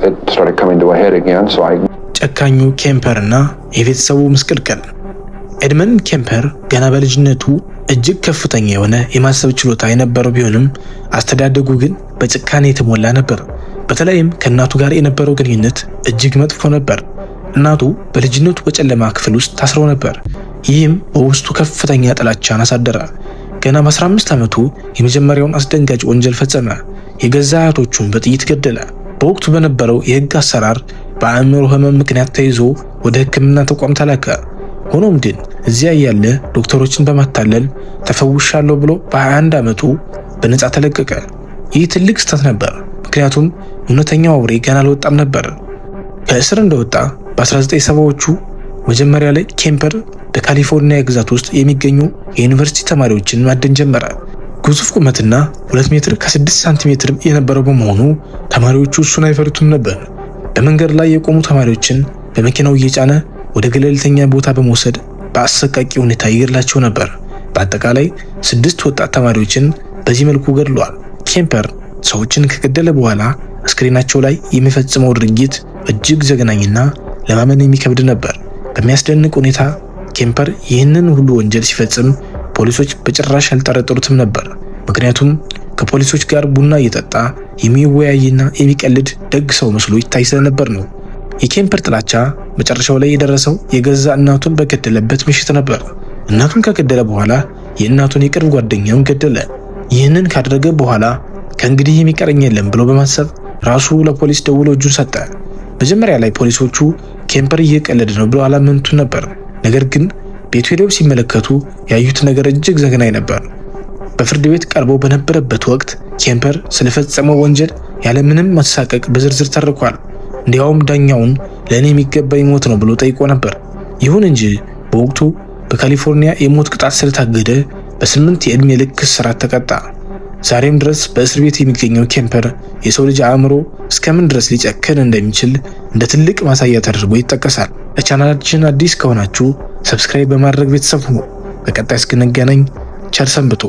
it started coming to a head again, so I ጨካኙ ኬምፐርና የቤተሰቡ ምስቅልቅል። ኤድመንድ ኬምፐር ገና በልጅነቱ እጅግ ከፍተኛ የሆነ የማሰብ ችሎታ የነበረው ቢሆንም አስተዳደጉ ግን በጭካኔ የተሞላ ነበር። በተለይም ከእናቱ ጋር የነበረው ግንኙነት እጅግ መጥፎ ነበር። እናቱ በልጅነቱ በጨለማ ክፍል ውስጥ ታስረው ነበር። ይህም በውስጡ ከፍተኛ ጥላቻን አሳደረ። ገና በ15 ዓመቱ የመጀመሪያውን አስደንጋጭ ወንጀል ፈጸመ። የገዛ አያቶቹን በጥይት ገደለ። በወቅቱ በነበረው የህግ አሰራር በአእምሮ ህመም ምክንያት ተይዞ ወደ ሕክምና ተቋም ተላከ። ሆኖም ግን እዚያ ያለ ዶክተሮችን በማታለል ተፈውሻለሁ ብሎ በ21 ዓመቱ በነፃ ተለቀቀ። ይህ ትልቅ ስህተት ነበር፣ ምክንያቱም እውነተኛው አውሬ ገና አልወጣም ነበር። ከእስር እንደወጣ በ1970ዎቹ መጀመሪያ ላይ ኬምፐር በካሊፎርኒያ ግዛት ውስጥ የሚገኙ የዩኒቨርሲቲ ተማሪዎችን ማደን ጀመረ። ግዙፍ ቁመትና 2 ሜትር ከ6 ሳንቲሜትር የነበረው በመሆኑ ተማሪዎቹ እሱን አይፈሩትም ነበር። በመንገድ ላይ የቆሙ ተማሪዎችን በመኪናው እየጫነ ወደ ገለልተኛ ቦታ በመውሰድ በአሰቃቂ ሁኔታ ይገድላቸው ነበር። በአጠቃላይ 6 ወጣት ተማሪዎችን በዚህ መልኩ ገድሏል። ኬምፐር ሰዎችን ከገደለ በኋላ አስክሬናቸው ላይ የሚፈጽመው ድርጊት እጅግ ዘግናኝና ለማመን የሚከብድ ነበር። በሚያስደንቅ ሁኔታ ኬምፐር ይህንን ሁሉ ወንጀል ሲፈጽም ፖሊሶች በጭራሽ አልጠረጠሩትም ነበር። ምክንያቱም ከፖሊሶች ጋር ቡና እየጠጣ የሚወያይና የሚቀልድ ደግ ሰው መስሎ ይታይ ስለነበር ነው። የኬምፐር ጥላቻ መጨረሻው ላይ የደረሰው የገዛ እናቱን በገደለበት ምሽት ነበር። እናቱን ከገደለ በኋላ የእናቱን የቅርብ ጓደኛውን ገደለ። ይህንን ካደረገ በኋላ ከእንግዲህ የሚቀረኝ የለም ብሎ በማሰብ ራሱ ለፖሊስ ደውሎ እጁን ሰጠ። መጀመሪያ ላይ ፖሊሶቹ ኬምፐር እየቀለደ ነው ብሎ አላመኑትም ነበር። ነገር ግን ቤቱ ሄደው ሲመለከቱ ያዩት ነገር እጅግ ዘግናኝ ነበር። በፍርድ ቤት ቀርቦ በነበረበት ወቅት ኬምፐር ስለፈጸመው ወንጀል ያለምንም መሳቀቅ በዝርዝር ተርኳል። እንዲያውም ዳኛውን ለእኔ የሚገባኝ ሞት ነው ብሎ ጠይቆ ነበር። ይሁን እንጂ በወቅቱ በካሊፎርኒያ የሞት ቅጣት ስለታገደ በ8 የዕድሜ ልክ እስራት ተቀጣ። ዛሬም ድረስ በእስር ቤት የሚገኘው ኬምፐር የሰው ልጅ አእምሮ እስከምን ድረስ ሊጨክን እንደሚችል እንደ ትልቅ ማሳያ ተደርጎ ይጠቀሳል። ለቻናላችን አዲስ ከሆናችሁ ሰብስክራይብ በማድረግ ቤተሰብ ሁኑ። በቀጣይ እስክንገናኝ ቸር ሰንብቱ።